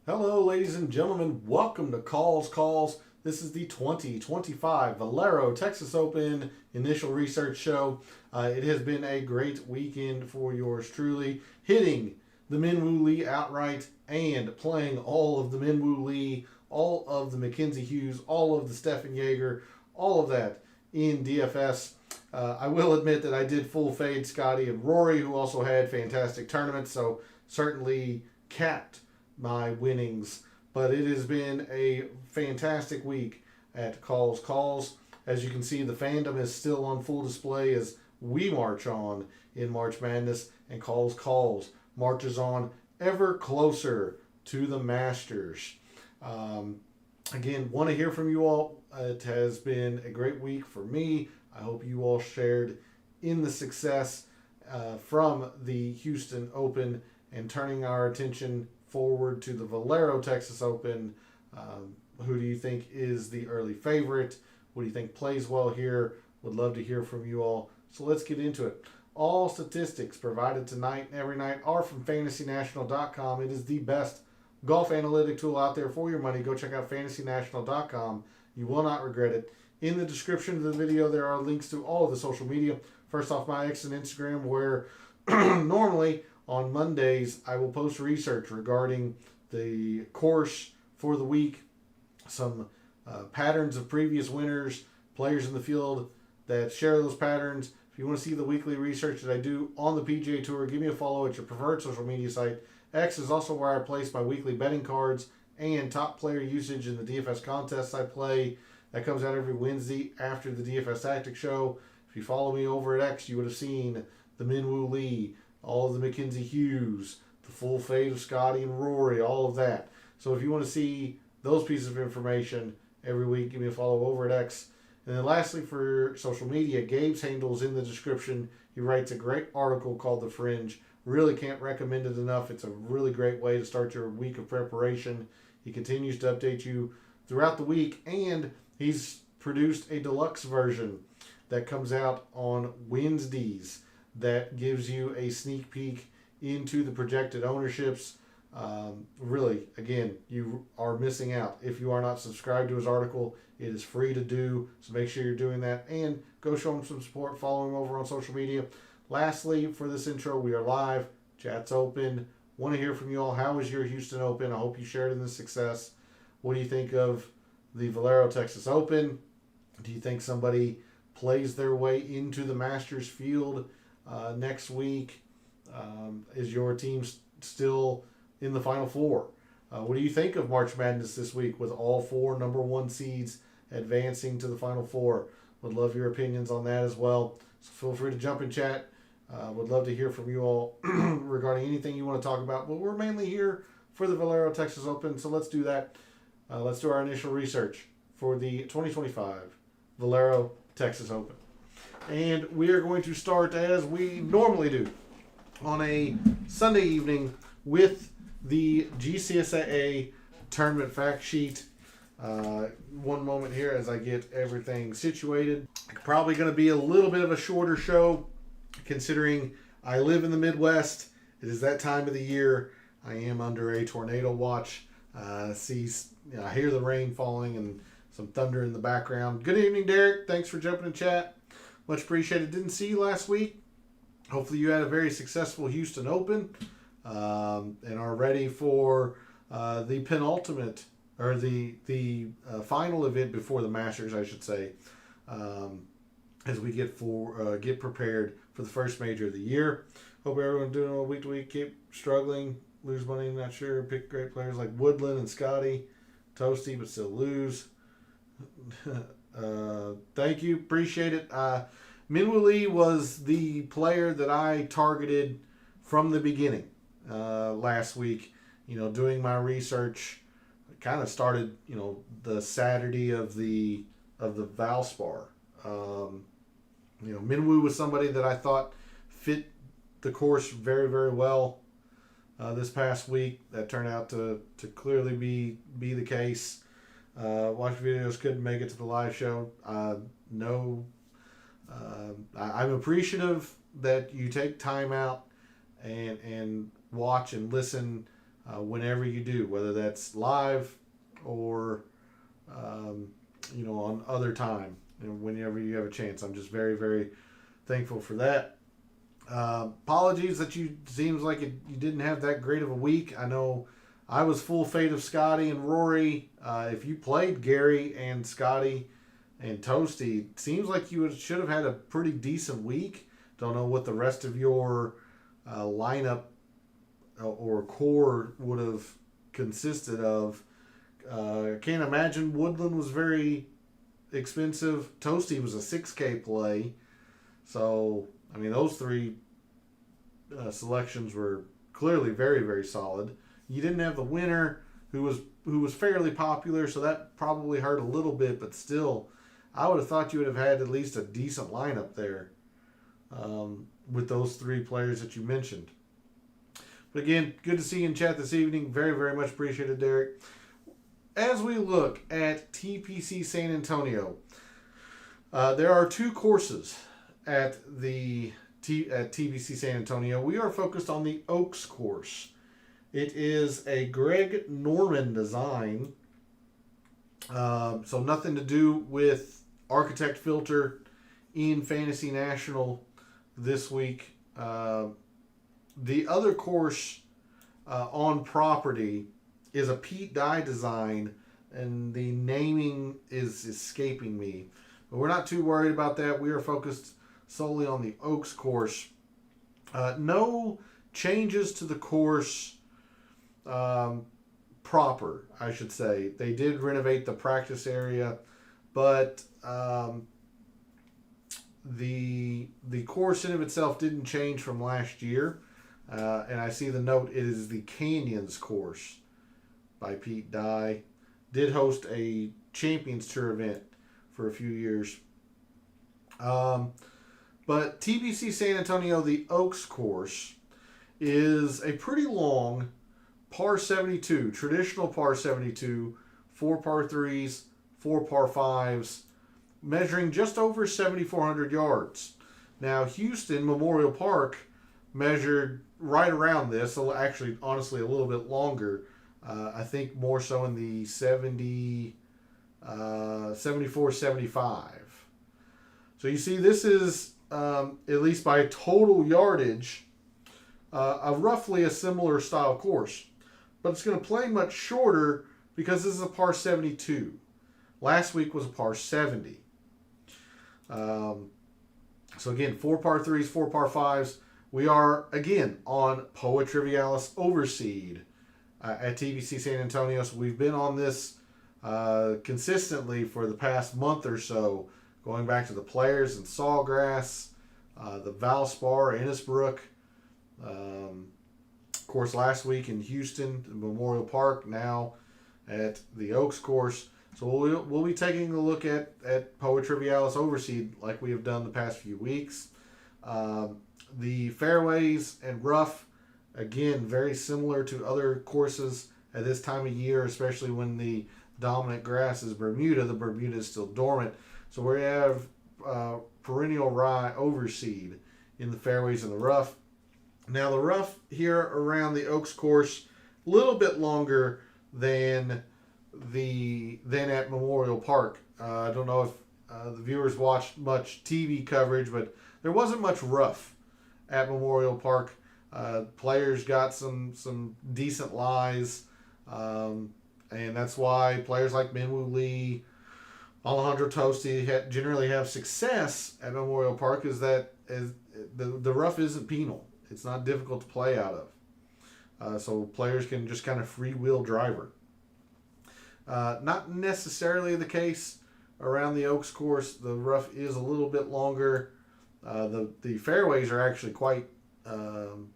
Hello, ladies and gentlemen. Welcome to Calls. This is the 2025 Valero Texas Open initial research show. It has been a great weekend for yours truly, hitting the Minwoo Lee outright and playing all of the Minwoo Lee, all of the Mackenzie Hughes, all of the Stefan Jaeger, all of that in DFS. I will admit that I did full fade Scotty and Rory, who also had fantastic tournaments, so certainly capped my winnings. But it has been a fantastic week at Calls. As you can see, the fandom is still on full display as we march on in March Madness, and Calls marches on ever closer to the Masters. Again, want to hear from you all. It has been a great week for me. I hope you all shared in the success from the Houston Open and turning our attention forward to the Valero Texas Open. Who do you think is the early favorite? What do you think plays well here? Would love to hear from you all. So let's get into it. All statistics provided tonight and every night are from FantasyNational.com. It is the best golf analytic tool out there for your money. Go check out FantasyNational.com. You will not regret it. In the description of the video, there are links to all of the social media. First off, my X and Instagram, where normally on Mondays, I will post research regarding the course for the week, some patterns of previous winners, players in the field that share those patterns. If you want to see the weekly research that I do on the PGA Tour, give me a follow at your preferred social media site. X is also where I place my weekly betting cards and top player usage in the DFS contests I play. That comes out every Wednesday after the DFS Tactics show. If you follow me over at X, you would have seen the Minwoo Lee, all of the Mackenzie Hughes, the full fade of Scotty and Rory, all of that. So if you want to see those pieces of information every week, give me a follow over at X. And then lastly, for social media, Gabe's handle is in the description. He writes a great article called The Fringe. Really can't recommend it enough. It's a really great way to start your week of preparation. He continues to update you throughout the week, and he's produced a deluxe version that comes out on Wednesdays that gives you a sneak peek into the projected ownerships. Really, again, you are missing out. If you are not subscribed to his article, it is free to do, so make sure you're doing that. And go show him some support, follow him over on social media. Lastly, for this intro, we are live. Chat's open. Want to hear from you all. How was your Houston Open? I hope you shared in the success. What do you think of the Valero Texas Open? Do you think somebody plays their way into the Masters field next week? Is your team still in the Final Four? What do you think of March Madness this week with all four number one seeds advancing to the Final Four? Would love your opinions on that as well. So feel free to jump in chat. Would love to hear from you all regarding anything you want to talk about. But we're mainly here for the Valero Texas Open, so let's do that. Let's do our initial research for the 2025 Valero Texas Open. And we are going to start as we normally do on a Sunday evening with the GCSAA tournament fact sheet. One moment here as I get everything situated. Probably going to be a little bit of a shorter show considering I live in the Midwest. It is that time of the year. I am under a tornado watch. I hear the rain falling and some thunder in the background. Good evening, Derek. Thanks for jumping in chat. Much appreciated. Didn't see you last week. Hopefully you had a very successful Houston Open and are ready for the penultimate, or the final event before the Masters, I should say, as we get prepared for the first major of the year. Hope everyone's doing well week to week. Keep struggling. Lose money, not sure. Pick great players like Woodland and Scotty. Toasty, but still lose. Thank you. Appreciate it. Minwoo Lee was the player that I targeted from the beginning last week. Doing my research, kind of started, the Saturday of the Valspar. Minwoo was somebody that I thought fit the course very, very well this past week. That turned out to clearly be the case. Watched videos, couldn't make it to the live show. I'm appreciative that you take time out and watch and listen whenever you do, whether that's live or on other time, whenever you have a chance. I'm just very, very thankful for that. Apologies that seems like you didn't have that great of a week. I know I was full fade of Scotty and Rory. If you played Gary and Scotty and Toasty, seems like you should have had a pretty decent week. Don't know what the rest of your lineup or core would have consisted of. I can't imagine Woodland was very expensive. Toasty was a 6K play. So, I mean, those three selections were clearly very, very solid. You didn't have the winner, who was fairly popular, so that probably hurt a little bit, but still, I would have thought you would have had at least a decent lineup there with those three players that you mentioned. But again, good to see you in chat this evening. Very, very much appreciated, Derek. As we look at TPC San Antonio, there are two courses at TPC San Antonio. We are focused on the Oaks course. It is a Greg Norman design, so nothing to do with Architect Filter in Fantasy National this week. The other course on property is a Pete Dye design, and the naming is escaping me. But we're not too worried about that. We are focused solely on the Oaks course. No changes to the course proper, I should say. They did renovate the practice area, but the course in of itself didn't change from last year. And I see the note, it is the Canyons course by Pete Dye. Did host a Champions Tour event for a few years. But TPC San Antonio, the Oaks course, is a pretty long par 72, traditional par 72, 4 par 3s, 4 par 5s, measuring just over 7,400 yards. Now, Houston Memorial Park measured right around this, actually, honestly, a little bit longer. I think more so in the 74, 75. So you see, this is, at least by total yardage, roughly a similar style course. But it's going to play much shorter because this is a par 72. Last week was a par 70. So again, 4 par 3s, 4 par 5s. We are, again, on Poa Trivialis Overseed at TPC San Antonio. So we've been on this consistently for the past month or so, going back to the Players in Sawgrass, the Valspar, Innisbrook. Of course, last week in Houston, Memorial Park, now at the Oaks course. So we'll be taking a look at Poa Trivialis Overseed like we have done the past few weeks. The fairways and rough, again, very similar to other courses at this time of year, especially when the dominant grass is Bermuda. The Bermuda is still dormant. So we have perennial rye overseed in the fairways and the rough. Now the rough here around the Oaks course, a little bit longer than at Memorial Park. I don't know if the viewers watched much TV coverage, but there wasn't much rough at Memorial Park. Players got some decent lies, and that's why players like Minwoo Lee, Alejandro Tosti generally have success at Memorial Park. Is that the rough isn't penal. It's not difficult to play out of. So players can just kind of free-wheel driver. Not necessarily the case around the Oaks course. The rough is a little bit longer. The fairways are actually quite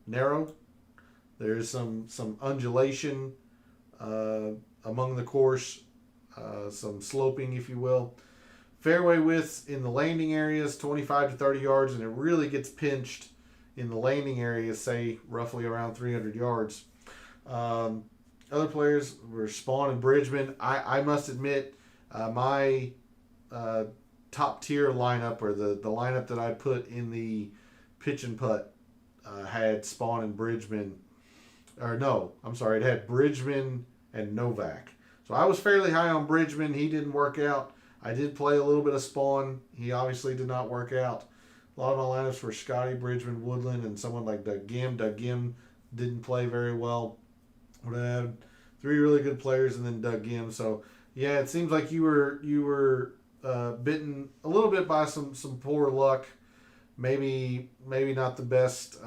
narrow. There's some undulation among the course, some sloping, if you will. Fairway widths in the landing areas, 25 to 30 yards, and it really gets pinched in the landing areas, say roughly around 300 yards. Other players were Spawn and Bridgman. I must admit, my top tier lineup, or the lineup that I put in the pitch and putt, had Spawn and Bridgman or no, I'm sorry, it had Bridgman and Novak. So I was fairly high on Bridgman. He didn't work out. I did play a little bit of Spawn. He obviously did not work out. A lot of my lineups were Scotty, Bridgman, Woodland, and someone like Doug Gim. Doug Gim didn't play very well. But I had 3 really good players and then Doug Gim. So yeah, it seems like you were bitten a little bit by some poor luck. Maybe not the best.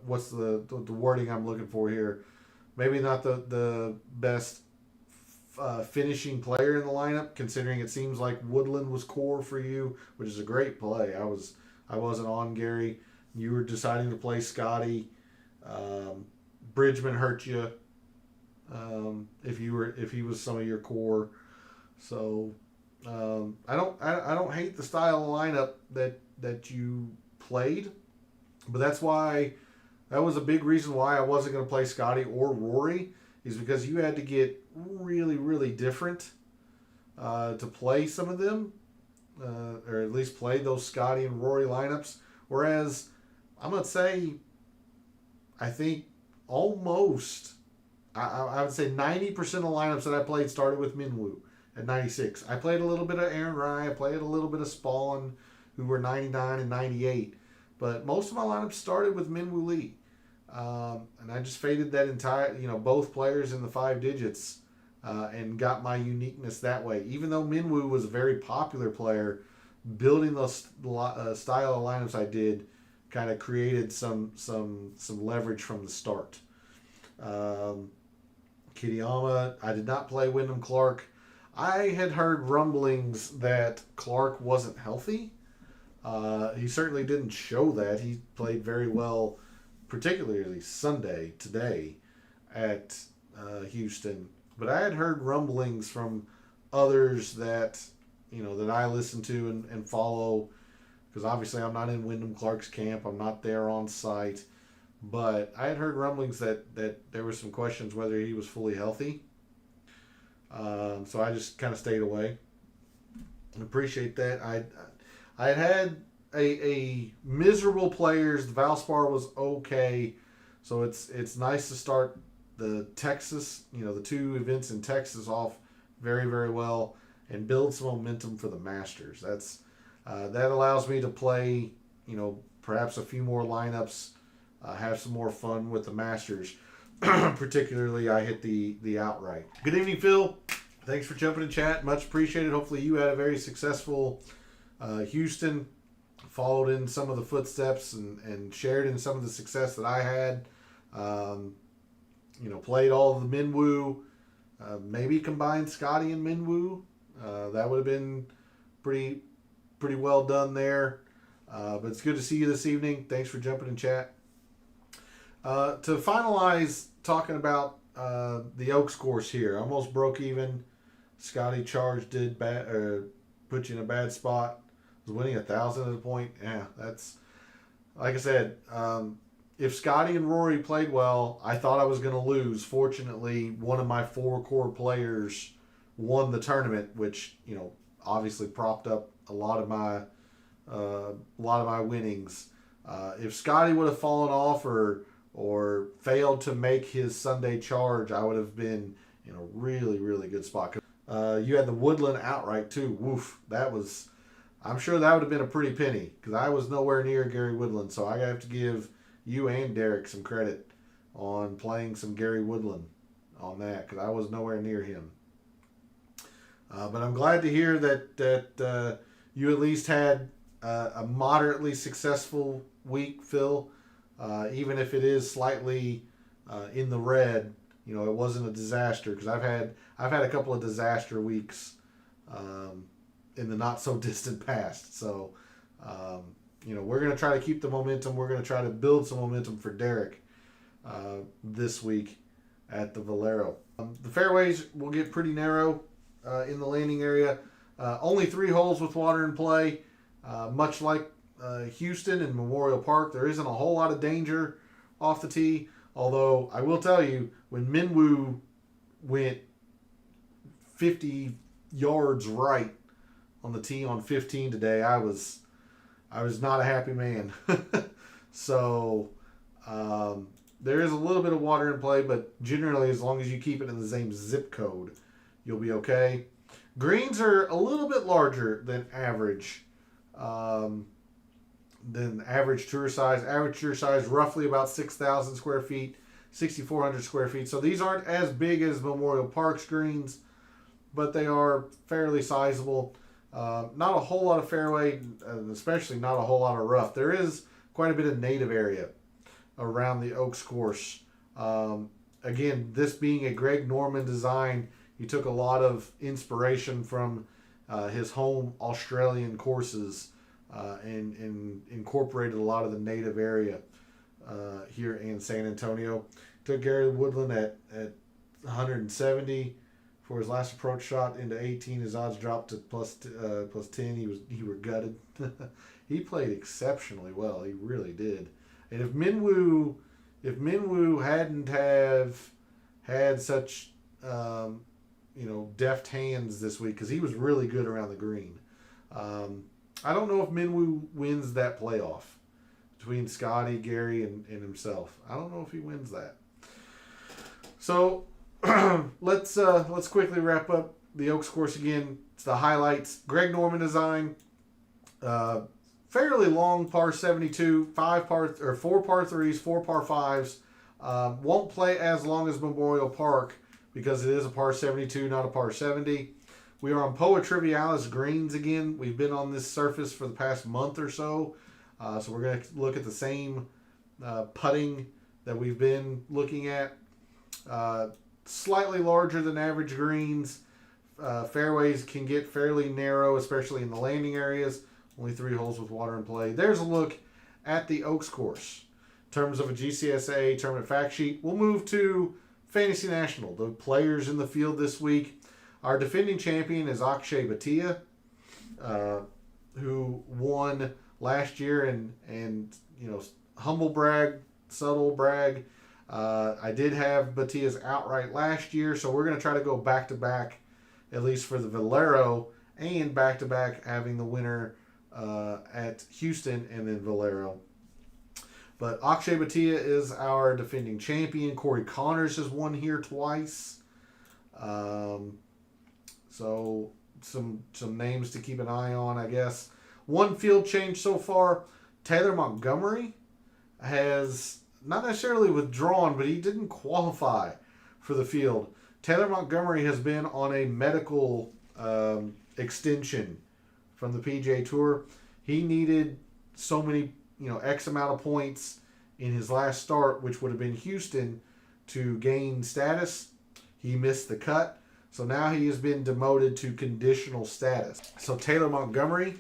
What's the wording I'm looking for here? Maybe not the best finishing player in the lineup, considering it seems like Woodland was core for you, which is a great play. I wasn't on Gary. You were deciding to play Scotty. Bridgman hurt you if he was some of your core. So I don't hate the style of lineup that you played, but that was a big reason why I wasn't going to play Scotty or Rory, is because you had to get really, really different to play some of them, or at least play those Scotty and Rory lineups. Whereas I'm going to say, I think almost, I would say 90% of the lineups that I played started with Minwoo at 96. I played a little bit of Aaron Rye. I played a little bit of Spawn, who were 99 and 98. But most of my lineups started with Minwoo Lee. And I just faded that entire, both players in the 5 digits and got my uniqueness that way. Even though Minwoo was a very popular player, building those style of lineups I did kind of created some leverage from the start. Kitayama, I did not play Wyndham Clark. I had heard rumblings that Clark wasn't healthy. He certainly didn't show that. He played very well, particularly Sunday, today, at Houston. But I had heard rumblings from others that, that I listen to and follow, because obviously I'm not in Wyndham Clark's camp. I'm not there on site. But I had heard rumblings that there were some questions whether he was fully healthy. So I just kind of stayed away. I appreciate that. I had a miserable players. The Valspar was okay, so it's nice to start the Texas, the 2 events in Texas off very, very well and build some momentum for the Masters. That allows me to play, perhaps a few more lineups, have some more fun with the Masters. Particularly, I hit the outright. Good evening, Phil. Thanks for jumping in chat. Much appreciated. Hopefully, you had a very successful Houston. Followed in some of the footsteps and shared in some of the success that I had. Played all of the Minwoo. Maybe combined Scotty and Minwoo. That would have been pretty well done there. But it's good to see you this evening. Thanks for jumping in chat. To finalize talking about the Oaks course here, almost broke even. Scotty charged did bad, or put you in a bad spot. Was winning 1,000 at a point. Yeah, that's like I said. If Scotty and Rory played well, I thought I was going to lose. Fortunately, one of my 4 core players won the tournament, which obviously propped up a lot of my winnings. If Scotty would have fallen off or failed to make his Sunday charge, I would have been in a really, really good spot. You had the Woodland outright too. Woof, I'm sure that would have been a pretty penny, because I was nowhere near Gary Woodland, so I have to give you and Derek some credit on playing some Gary Woodland on that, because I was nowhere near him. But I'm glad to hear that you at least had a moderately successful week, Phil. Even if it is slightly in the red, it wasn't a disaster, because I've had a couple of disaster weeks in the not so distant past. So, we're going to try to keep the momentum. We're going to try to build some momentum for Derek this week at the Valero. The fairways will get pretty narrow in the landing area. Only 3 holes with water in play. Much like Houston and Memorial Park, there isn't a whole lot of danger off the tee. Although I will tell you, when Minwoo went 50 yards right on the tee on 15 today, I was not a happy man. So There is a little bit of water in play, but generally, as long as you keep it in the same zip code, you'll be okay. Greens are a little bit larger than average. Than average tour size. Average tour size roughly about 6,000 square feet, 6,400 square feet. So these aren't as big as Memorial Park's greens, but they are fairly sizable. Not a whole lot of fairway, especially not a whole lot of rough. There is quite a bit of native area around the Oaks course. Again, this being a Greg Norman design, he took a lot of inspiration from his home Australian courses and incorporated a lot of the native area here in San Antonio. Took Gary Woodland at 170 for his last approach shot into 18. His odds dropped to plus 10. He were gutted. He played exceptionally well. He really did. And if Minwoo hadn't have had such deft hands this week, because he was really good around the green. I don't know if Minwoo wins that playoff between Scotty, Gary, and himself. I don't know if he wins that. So let's quickly wrap up the Oaks course again. It's the highlights. Greg Norman design. Fairly long par 72, 4 par 3s, 4 par 5s. Won't play as long as Memorial Park because it is a par 72, not a par 70. We are on Poa Trivialis greens again. We've been on this surface for the past month or so. So we're going to look at the same putting that we've been looking at. Slightly larger than average greens. Fairways can get fairly narrow, especially in the landing areas. Only 3 holes with water in play. There's a look at the Oaks course. In terms of a GCSA tournament fact sheet, we'll move to Fantasy National. The players in the field this week. Our defending champion is Akshay Bhatia, who won last year and humble brag, subtle brag. I did have Bhatia's outright last year, so we're going to try to go back-to-back, at least for the Valero, and back-to-back having the winner at Houston and then Valero. But Akshay Bhatia is our defending champion. Corey Connors has won here twice. So some names to keep an eye on, I guess. One field change so far. Taylor Montgomery has not necessarily withdrawn, but he didn't qualify for the field. Taylor Montgomery has been on a medical extension from the PGA Tour. He needed so many, X amount of points in his last start, which would have been Houston, to gain status. He missed the cut. So now he has been demoted to conditional status. So Taylor Montgomery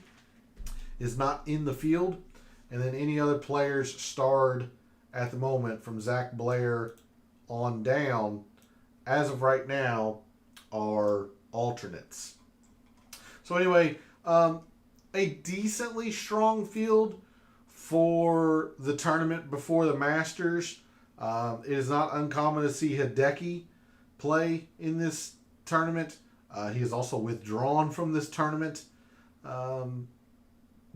is not in the field. And then any other players starred at the moment from Zach Blair on down, as of right now, are alternates. So anyway, a decently strong field for the tournament before the Masters. It is not uncommon to see Hideki play in this tournament. He is also withdrawn from this tournament,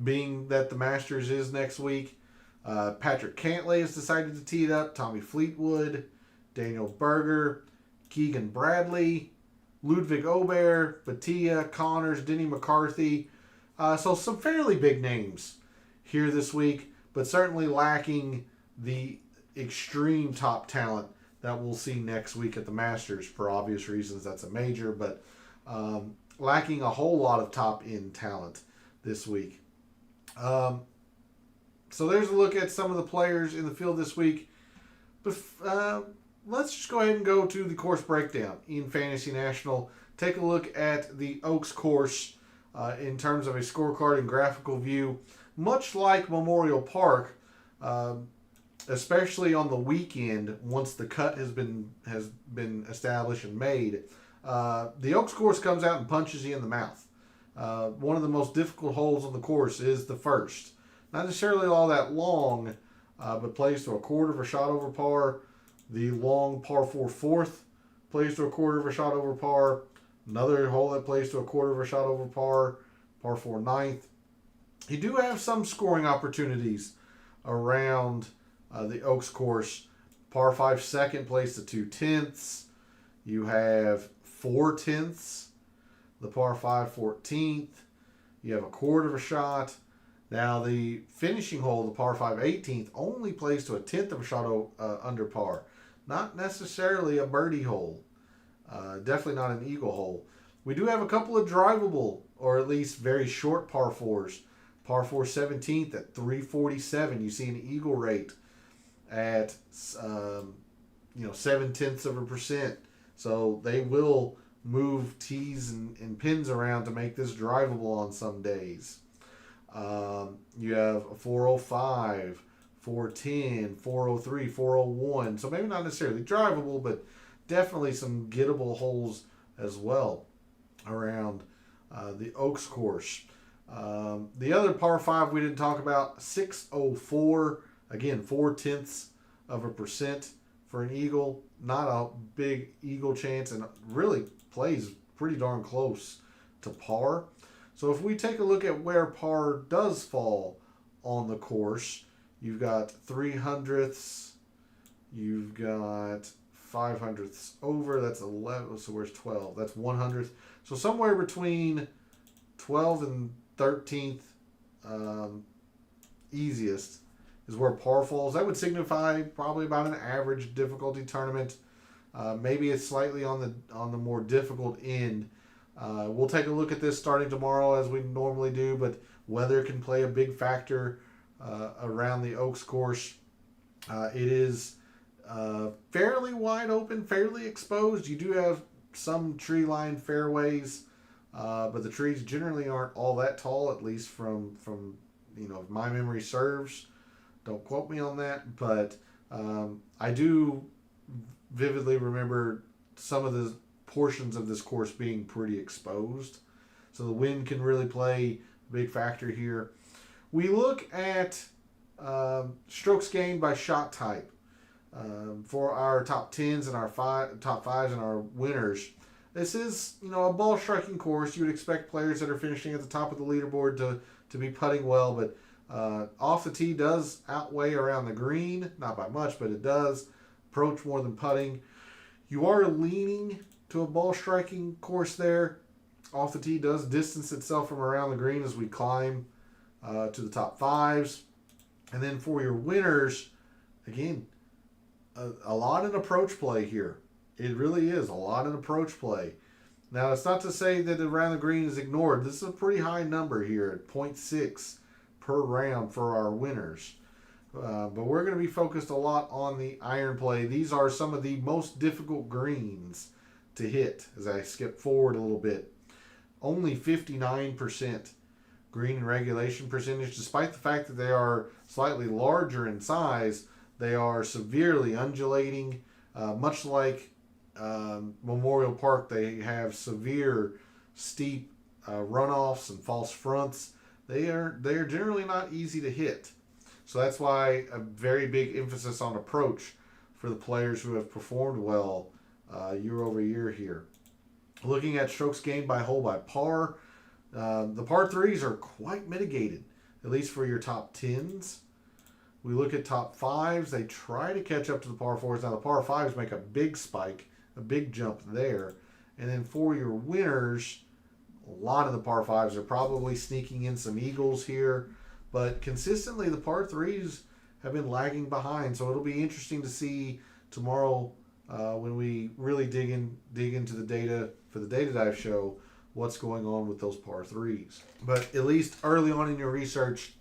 being that the Masters is next week. Patrick Cantlay has decided to tee it up. Tommy Fleetwood, Daniel Berger, Keegan Bradley, Ludwig Aubert, Bhatia, Connors, Denny McCarthy. So some fairly big names here this week, but certainly lacking the extreme top talent that we'll see next week at the Masters. For obvious reasons, that's a major, but lacking a whole lot of top-end talent this week. So there's a look at some of the players in the field this week. But let's just go ahead and go to the course breakdown in Fantasy National. Take a look at the Oaks course in terms of a scorecard and graphical view. Much like Memorial Park, especially on the weekend, once the cut has been established and made, the Oaks course comes out and punches you in the mouth. One of the most difficult holes on the course is the first. Not necessarily all that long, but plays to a quarter of a shot over par. The long par 4 fourth plays to a quarter of a shot over par. Another hole that plays to a quarter of a shot over par, par 4 ninth. You do have some scoring opportunities around the Oaks course. Par 5 second place to 2/10. You have 4/10. The par 5 14th. You have a quarter of a shot. Now the finishing hole, the par 5 18th, only plays to a 10th of a shot under par. Not necessarily a birdie hole. Definitely not an eagle hole. We do have a couple of drivable, or at least very short par 4s. Par 4 17th at 347. You see an eagle rate at 0.7%. So they will move tees and pins around to make this drivable on some days. You have a 405, 410, 403, 401. So maybe not necessarily drivable, but definitely some gettable holes as well around the Oaks course. The other par 5 we didn't talk about, 604. Again, 0.4% for an eagle. Not a big eagle chance, and really plays pretty darn close to par. So if we take a look at where par does fall on the course, you've got 300ths, you've got 500ths over, that's 11, so where's 12? That's 100th. So somewhere between 12 and 13th easiest is where par falls. That would signify probably about an average difficulty tournament. Maybe it's slightly on the more difficult end. We'll take a look at this starting tomorrow as we normally do, but weather can play a big factor around the Oaks course. It is fairly wide open, fairly exposed. You do have some tree-lined fairways, but the trees generally aren't all that tall, at least from if my memory serves. Don't quote me on that, but I do vividly remember some of the portions of this course being pretty exposed. So the wind can really play a big factor here. We look at strokes gained by shot type for our top 10s and our top 5s and our winners. This is, a ball striking course. You would expect players that are finishing at the top of the leaderboard to be putting well, but off the tee does outweigh around the green. Not by much, but it does. Approach more than putting. You are leaning to a ball striking course there. Off the tee does distance itself from around the green as we climb to the top 5s. And then for your winners, again, a lot in approach play here. It really is a lot in approach play. Now, it's not to say that around the green is ignored. This is a pretty high number here at 0.6 per round for our winners. But we're going to be focused a lot on the iron play. These are some of the most difficult greens to hit as I skip forward a little bit. Only 59% green and regulation percentage, despite the fact that they are slightly larger in size. They are severely undulating, much like Memorial Park. They have severe steep runoffs and false fronts. They are generally not easy to hit. So that's why a very big emphasis on approach for the players who have performed well year over year here. Looking at strokes gained by hole by par, the par 3s are quite mitigated, at least for your top 10s. We look at top 5s. They try to catch up to the par 4s. Now the par 5s make a big spike, a big jump there. And then for your winners, a lot of the par 5s are probably sneaking in some eagles here. But consistently, the par 3s have been lagging behind. So it'll be interesting to see tomorrow when we really dig into the data for the Data Dive show, what's going on with those par 3s. But at least early on in your research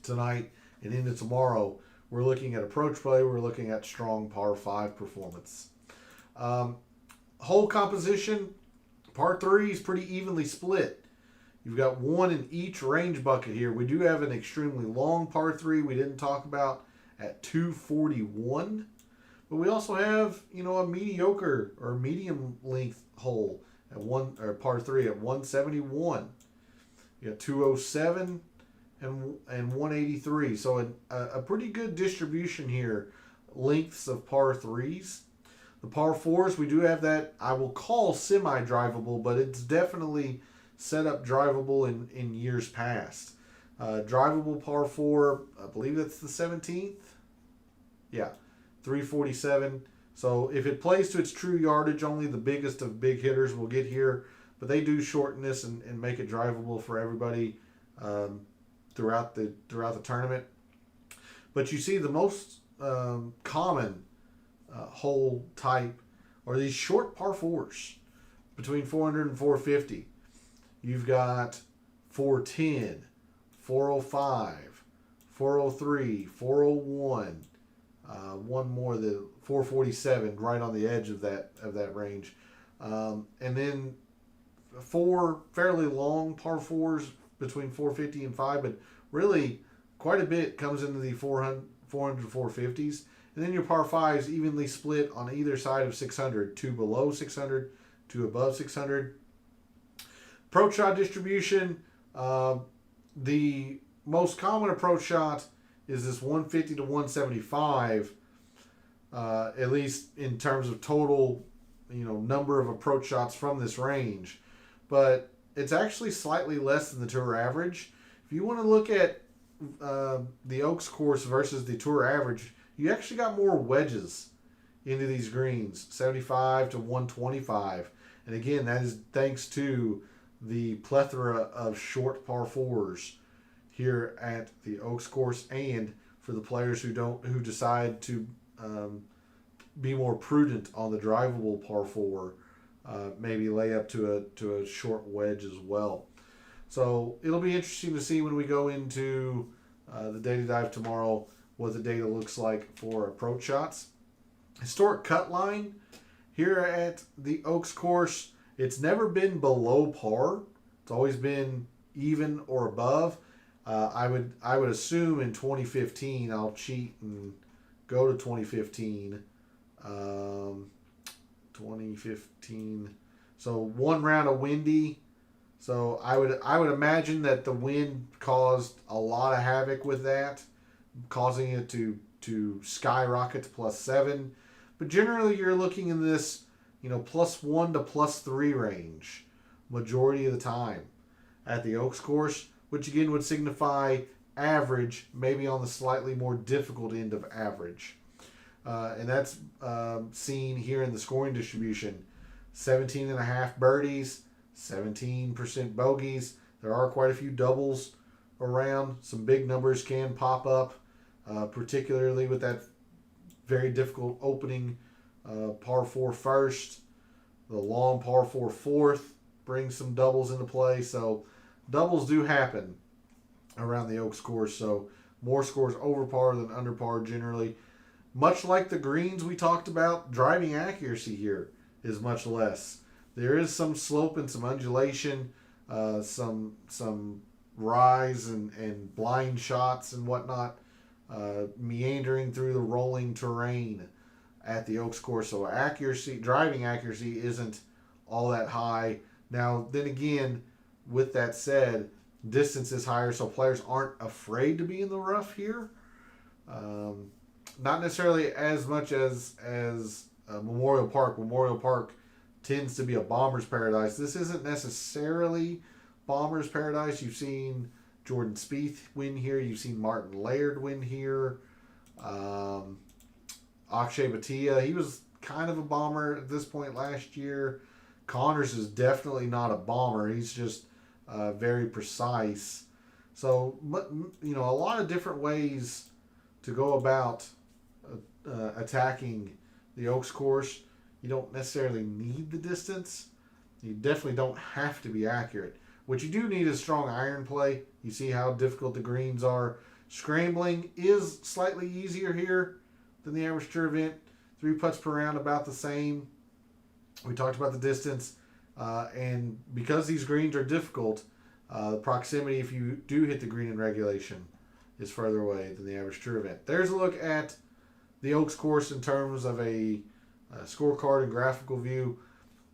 tonight and into tomorrow, we're looking at approach play. We're looking at strong par 5 performance. Hole composition, par 3 is pretty evenly split. You've got one in each range bucket here. We do have an extremely long par 3 we didn't talk about at 241. But we also have, a mediocre or medium length hole at par 3 at 171. You got 207 and 183. So a pretty good distribution here, lengths of par 3s. The par 4s, we do have that I will call semi-drivable, but it's definitely set up drivable in years past. Drivable par 4, I believe that's the 17th. Yeah, 347. So if it plays to its true yardage, only the biggest of big hitters will get here. But they do shorten this and make it drivable for everybody throughout the tournament. But you see the most common hole type are these short par fours between 400 and 450. You've got 410, 405, 403, 401. One more, the 447, right on the edge of that range, and then 4 fairly long par fours between 450 and 5, but really quite a bit comes into the 400 450s, and then your par 5s evenly split on either side of 600, 2 below 600, 2 above 600. Approach shot distribution, the most common approach shot is this 150 to 175, at least in terms of total, number of approach shots from this range. But it's actually slightly less than the tour average. If you want to look at the Oaks course versus the tour average, you actually got more wedges into these greens, 75 to 125. And again, that is thanks to the plethora of short par fours here at the Oaks course, and for the players who decide to be more prudent on the drivable par four, maybe lay up to a short wedge as well. So it'll be interesting to see when we go into the data dive tomorrow what the data looks like for approach shots. Historic cut line here at the Oaks course, it's never been below par. It's always been even or above. I would assume in 2015, I'll cheat and go to 2015. 2015. So one round of windy. So I would imagine that the wind caused a lot of havoc with that, causing it to skyrocket to +7. But generally, you're looking in this +1 to +3 range majority of the time at the Oaks course, which again would signify average, maybe on the slightly more difficult end of average. And that's seen here in the scoring distribution. 17.5 birdies, 17% bogeys. There are quite a few doubles around. Some big numbers can pop up, particularly with that very difficult opening par 4 first. The long par 4 fourth brings some doubles into play. So doubles do happen around the Oaks course. So more scores over par than under par generally. Much like the greens we talked about, driving accuracy here is much less. There is some slope and some undulation, some rise and blind shots and whatnot, meandering through the rolling terrain at the Oaks course. So driving accuracy isn't all that high. Now, then again, with that said, distance is higher, so players aren't afraid to be in the rough here. Not necessarily as much as Memorial Park. Memorial Park tends to be a bomber's paradise. This isn't necessarily bomber's paradise. You've seen Jordan Spieth win here. You've seen Martin Laird win here. Akshay Bhatia, he was kind of a bomber at this point last year. Connors is definitely not a bomber. He's just very precise. So, a lot of different ways to go about attacking the Oaks course. You don't necessarily need the distance. You definitely don't have to be accurate. What you do need is strong iron play. You see how difficult the greens are. Scrambling is slightly easier here than the average tour event. 3 putts per round, about the same. We talked about the distance. And because these greens are difficult, the proximity, if you do hit the green in regulation, is further away than the average tour event. There's a look at the Oaks course in terms of a scorecard and graphical view.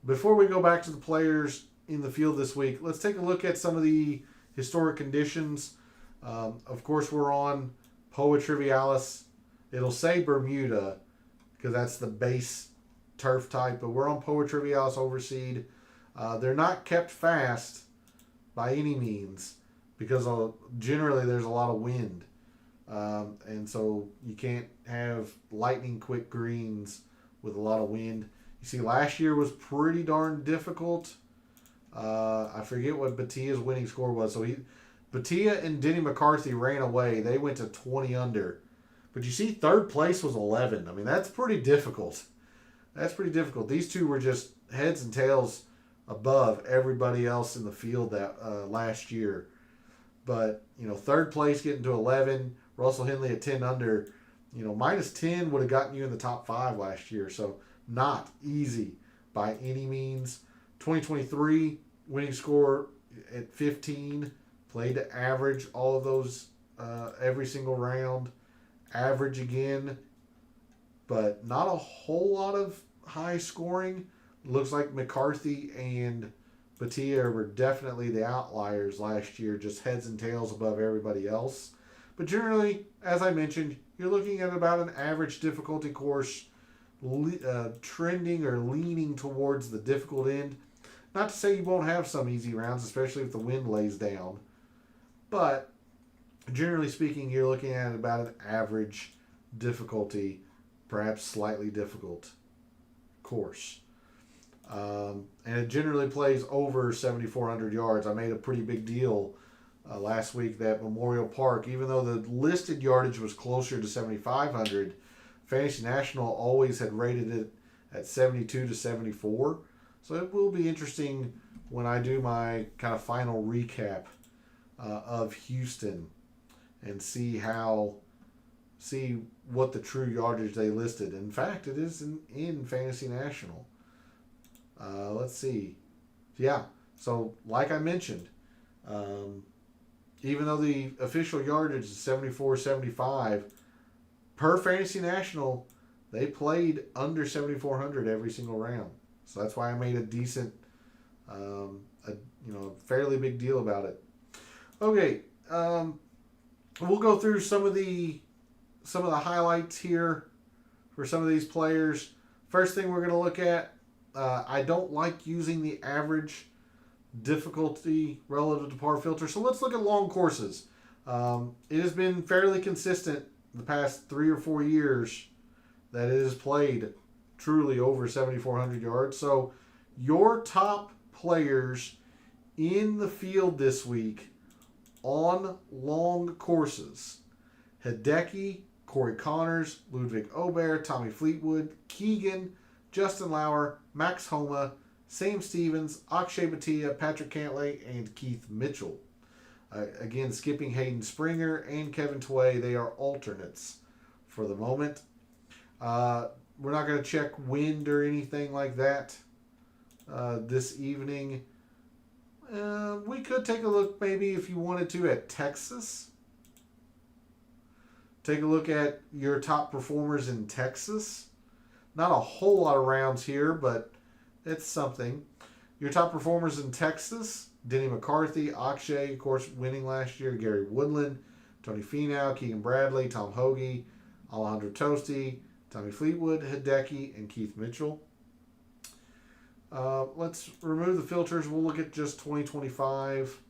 Before we go back to the players in the field this week, let's take a look at some of the historic conditions. Of course, we're on Poa Trivialis. It'll say Bermuda because that's the base turf type, but we're on Poa Trivialis overseed. They're not kept fast by any means because generally there's a lot of wind. And so you can't have lightning quick greens with a lot of wind. You see, last year was pretty darn difficult. I forget what Batia's winning score was. So Batia and Denny McCarthy ran away. They went to 20 under. But you see, third place was 11. I mean, that's pretty difficult. That's pretty difficult. These two were just heads and tails above everybody else in the field that last year. But, third place getting to 11, Russell Henley at 10 under, minus 10 would have gotten you in the top 5 last year. So not easy by any means. 2023 winning score at 15, played to average all of those every single round. Average again, but not a whole lot of high scoring. Looks like McCarthy and Batia were definitely the outliers last year, just heads and tails above everybody else. But generally, as I mentioned, you're looking at about an average difficulty course, trending or leaning towards the difficult end. Not to say you won't have some easy rounds, especially if the wind lays down. But generally speaking, you're looking at about an average difficulty, perhaps slightly difficult course. And it generally plays over 7,400 yards. I made a pretty big deal last week that Memorial Park, even though the listed yardage was closer to 7,500, Fantasy National always had rated it at 72 to 74. So it will be interesting when I do my kind of final recap of Houston and see what the true yardage they listed. In fact, it is in Fantasy National. Let's see. Yeah, so like I mentioned, even though the official yardage is 74-75, per Fantasy National, they played under 7,400 every single round. So that's why I made a decent, fairly big deal about it. Okay, we'll go through some of the highlights here for some of these players. First thing we're going to look at, I don't like using the average difficulty relative to par filter. So let's look at long courses. It has been fairly consistent the past 3 or 4 years that it has played truly over 7,400 yards. So your top players in the field this week on long courses: Hideki, Corey Connors, Ludwig Aubert, Tommy Fleetwood, Keegan, Justin Lauer, Max Homa, Sam Stevens, Akshay Bhatia, Patrick Cantlay, and Keith Mitchell. Again, skipping Hayden Springer and Kevin Tway. They are alternates for the moment. We're not going to check wind or anything like that this evening. We could take a look, maybe if you wanted to, at Texas. Take a look at your top performers in Texas. Not a whole lot of rounds here, but it's something. Your top performers in Texas: Denny McCarthy, Akshay, of course, winning last year, Gary Woodland, Tony Finau, Keegan Bradley, Tom Hoagie, Alejandro Tosti, Tommy Fleetwood, Hideki, and Keith Mitchell. Let's remove the filters. We'll look at just 2025.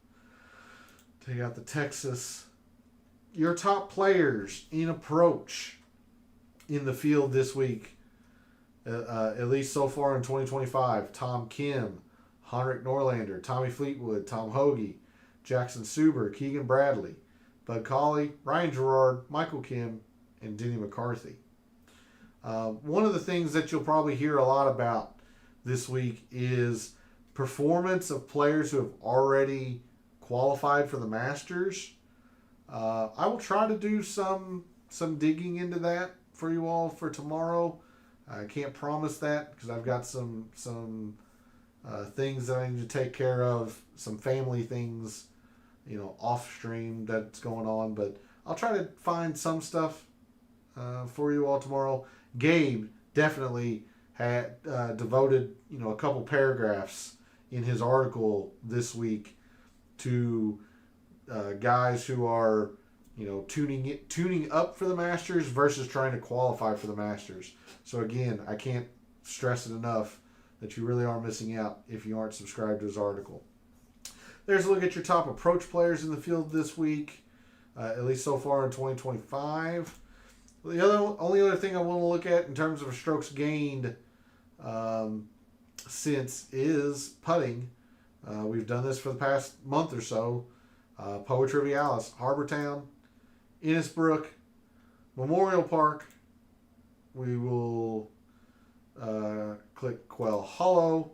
Take out the Texas. Your top players in approach in the field this week, at least so far in 2025: Tom Kim, Henrik Norlander, Tommy Fleetwood, Tom Hoagie, Jackson Suber, Keegan Bradley, Bud Cauley, Ryan Gerard, Michael Kim, and Denny McCarthy. One of the things that you'll probably hear a lot about this week is performance of players who have already qualified for the Masters. I will try to do some digging into that for you all for tomorrow. I can't promise that because I've got some things that I need to take care of, some family things, off stream that's going on. But I'll try to find some stuff for you all tomorrow. Gabe definitely had devoted a couple paragraphs in his article this week to guys who are tuning up for the Masters versus trying to qualify for the Masters. So again, I can't stress it enough that you really are missing out if you aren't subscribed to his article. There's a look at your top approach players in the field this week, at least so far in 2025. only other thing I want to look at in terms of strokes gained since is putting. We've done this for the past month or so. Poa Trivialis, Harbortown, Innisbrook, Memorial Park. We will click Quail Hollow,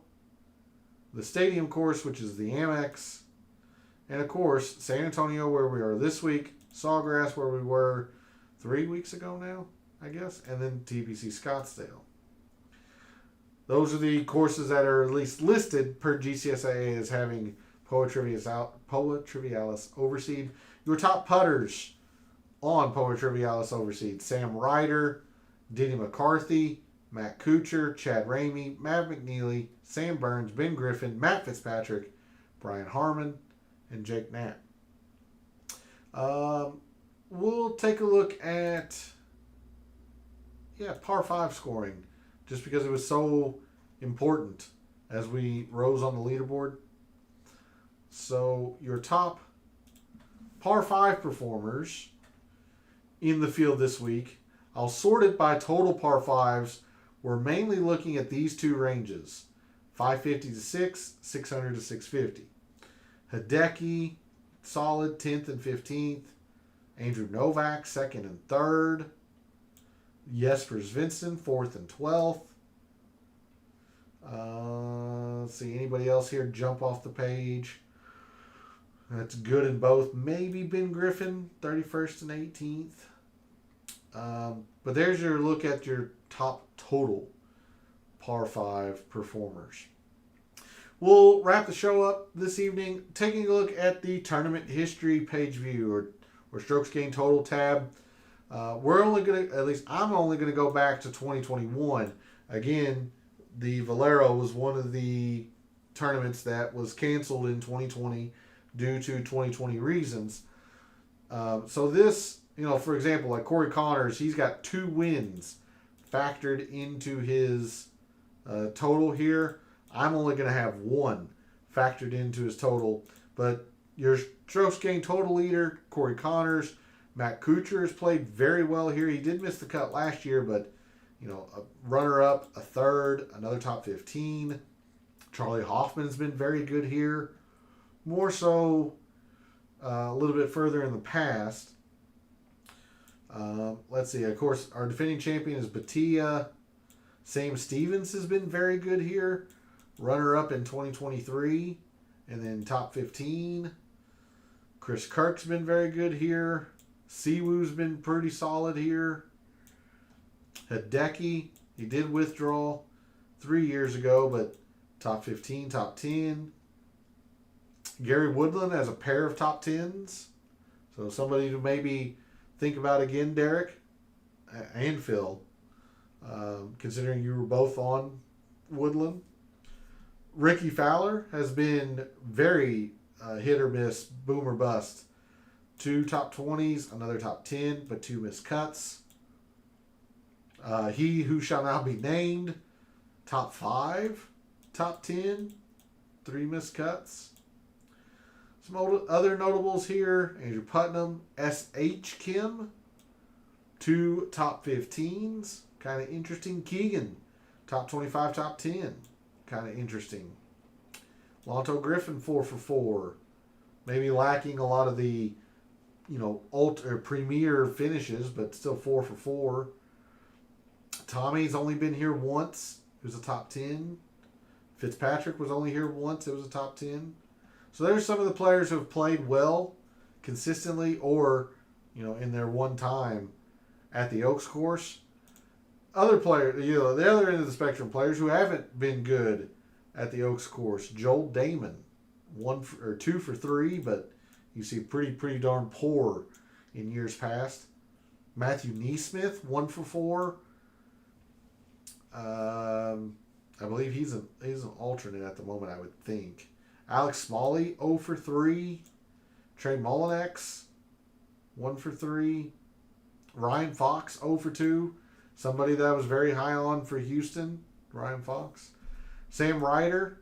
the Stadium Course, which is the Amex, and of course San Antonio, where we are this week, Sawgrass, where we were 3 weeks ago now, I guess, and then TPC Scottsdale. Those are the courses that are at least listed per GCSAA as having Poa Trivialis overseed. Your top putters on Poa Trivialis overseed: Sam Ryder, Denny McCarthy, Matt Kuchar, Chad Ramey, Matt McNeely, Sam Burns, Ben Griffin, Matt Fitzpatrick, Brian Harmon, and Jake Knapp. We'll take a look at par 5 scoring, just because it was so important as we rose on the leaderboard. So your top par 5 performers in the field this week, I'll sort it by total par 5s. We're mainly looking at these two ranges, 550 to 6, 600 to 650. Hideki, solid 10th and 15th. Andrew Novak, 2nd and 3rd. Jespers Vincent, 4th and 12th. Let's see, anybody else here jump off the page? That's good in both. Maybe Ben Griffin, 31st and 18th. But there's your look at your top total par 5 performers. We'll wrap the show up this evening taking a look at the tournament history page view or strokes gained total tab. We're only going to, at least I'm only going to go back to 2021. Again, the Valero was one of the tournaments that was canceled in 2020 due to 2020 reasons. So this, for example, like Corey Connors, he's got 2 wins factored into his total here. I'm only going to have 1 factored into his total. But your strokes gained total leader, Corey Connors, Matt Kuchar has played very well here. He did miss the cut last year, but a runner-up, a 3rd, another top 15. Charlie Hoffman's been very good here. More so a little bit further in the past. Let's see. Of course, our defending champion is Batia. Sam Stevens has been very good here. Runner-up in 2023. And then top 15. Chris Kirk's been very good here. Siwoo's been pretty solid here. Hideki, he did withdraw 3 years ago, but top 15, top 10. Gary Woodland has a pair of top 10s. So somebody to maybe think about again, Derek and Phil, considering you were both on Woodland. Ricky Fowler has been very hit or miss, boom or bust. 2 top 20s, another top 10, but 2 missed cuts. He who shall now be named, top 5, top 10, 3 missed cuts. Some other notables here: Andrew Putnam, S.H. Kim, 2 top 15s, kind of interesting. Keegan, top 25, top 10, kind of interesting. Lonto Griffin, 4 for 4, maybe lacking a lot of the premier finishes, but still 4 for 4. Tommy's only been here once. It was a top 10. Fitzpatrick was only here once. It was a top 10. So there's some of the players who have played well consistently or, in their one time at the Oaks course. Other players, the other end of the spectrum, players who haven't been good at the Oaks course. Joel Damon, 2 for 3, but you see pretty darn poor in years past. Matthew Neesmith, 1 for 4. I believe he's an alternate at the moment, I would think. Alex Smalley, 0 for 3. Trey Mullinex, 1 for 3. Ryan Fox, 0 for 2. Somebody that I was very high on for Houston, Ryan Fox. Sam Ryder,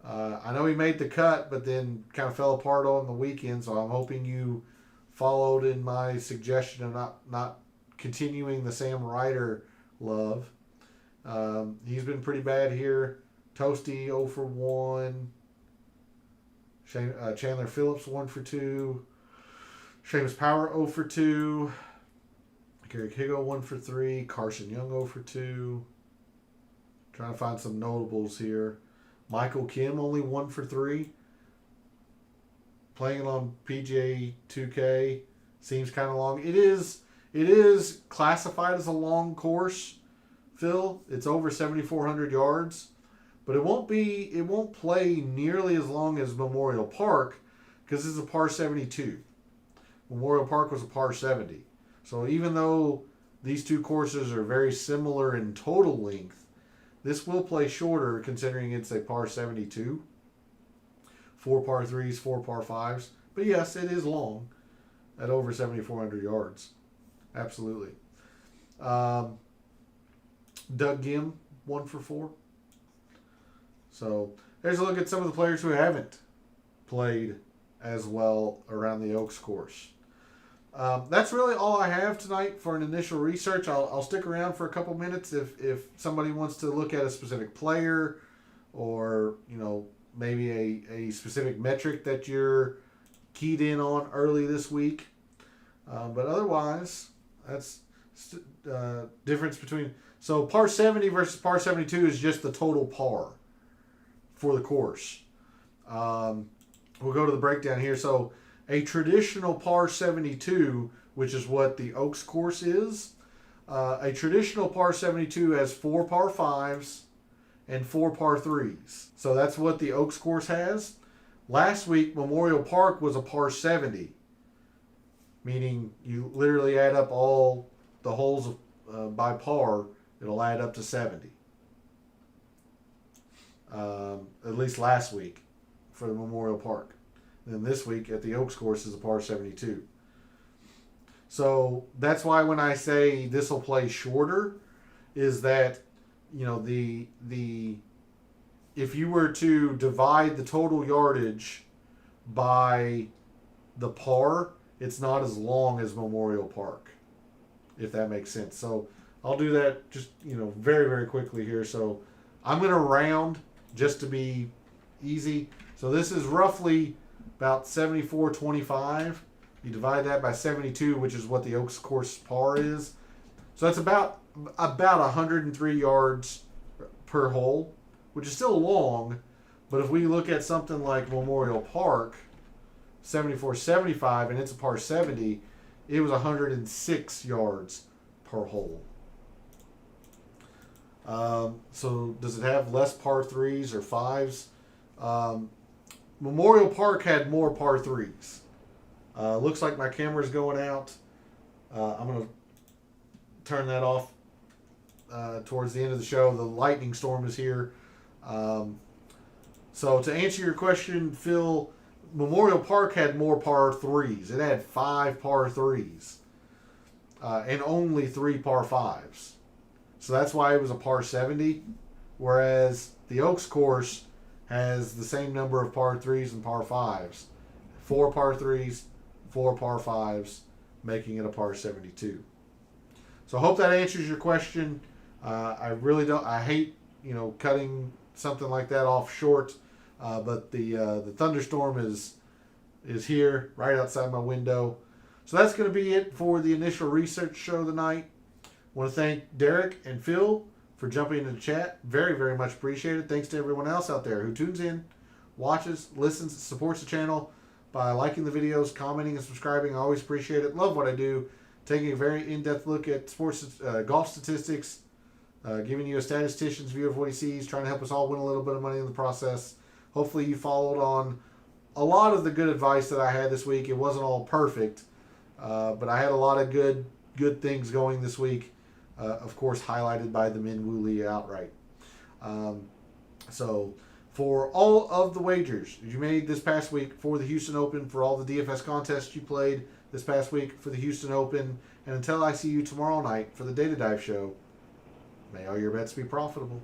I know he made the cut, but then kind of fell apart on the weekend, so I'm hoping you followed in my suggestion of not continuing the Sam Ryder love. He's been pretty bad here. Toasty 0 for 1. Chandler Phillips 1 for 2. Seamus Power 0 for 2. Gary Higo 1 for 3. Carson Young 0 for 2. Trying to find some notables here. Michael Kim only 1 for 3. Playing it on PGA 2K seems kind of long. It is classified as a long course, Phil. It's over 7,400 yards, but it won't play nearly as long as Memorial Park because this is a par 72. Memorial Park was a par 70. So even though these two courses are very similar in total length, this will play shorter considering it's a par 72. 4 par 3s, 4 par 5s. But yes, it is long at over 7,400 yards. Absolutely. Doug Gim, 1 for 4. So there's a look at some of the players who haven't played as well around the Oaks course. That's really all I have tonight for an initial research. I'll stick around for a couple minutes if somebody wants to look at a specific player or, maybe a specific metric that you're keyed in on early this week. But otherwise, that's difference between... So par 70 versus par 72 is just the total par for the course. We'll go to the breakdown here. So a traditional par 72, which is what the Oaks course is, a traditional par 72 has 4 par 5s and 4 par 3s. So that's what the Oaks course has. Last week, Memorial Park was a par 70, meaning you literally add up all the holes by par, it'll add up to 70. At least last week for the Memorial Park. Then this week at the Oaks course is a par 72. So that's why when I say this will play shorter, is that if you were to divide the total yardage by the par, it's not as long as Memorial Park, if that makes sense. So I'll do that just very, very quickly here. So I'm going to round just to be easy. So this is roughly about 74.25. You divide that by 72, which is what the Oaks course par is. So that's about 103 yards per hole, which is still long. But if we look at something like Memorial Park, 74.75, and it's a par 70, it was 106 yards per hole. So does it have less par 3s or 5s? Memorial Park had more par 3s. Looks like my camera's going out. I'm going to turn that off towards the end of the show. The lightning storm is here. So to answer your question, Phil, Memorial Park had more par 3s. It had 5 par 3s and only 3 par 5s. So that's why it was a par 70, whereas the Oaks course has the same number of par 3s and par 5s. 4 par 3s, 4 par 5s, making it a par 72. So I hope that answers your question. I really don't. I hate cutting something like that off short, but the thunderstorm is here right outside my window. So that's going to be it for the initial research show tonight. I want to thank Derek and Phil for jumping into the chat. Very, very much appreciated. Thanks to everyone else out there who tunes in, watches, listens, supports the channel by liking the videos, commenting, and subscribing. I always appreciate it. Love what I do. Taking a very in-depth look at sports, golf statistics, giving you a statistician's view of what he sees, trying to help us all win a little bit of money in the process. Hopefully you followed on a lot of the good advice that I had this week. It wasn't all perfect, but I had a lot of good things going this week. Of course, highlighted by the Min Woo Lee outright. So for all of the wagers you made this past week for the Houston Open, for all the DFS contests you played this past week for the Houston Open, and until I see you tomorrow night for the Data Dive show, may all your bets be profitable.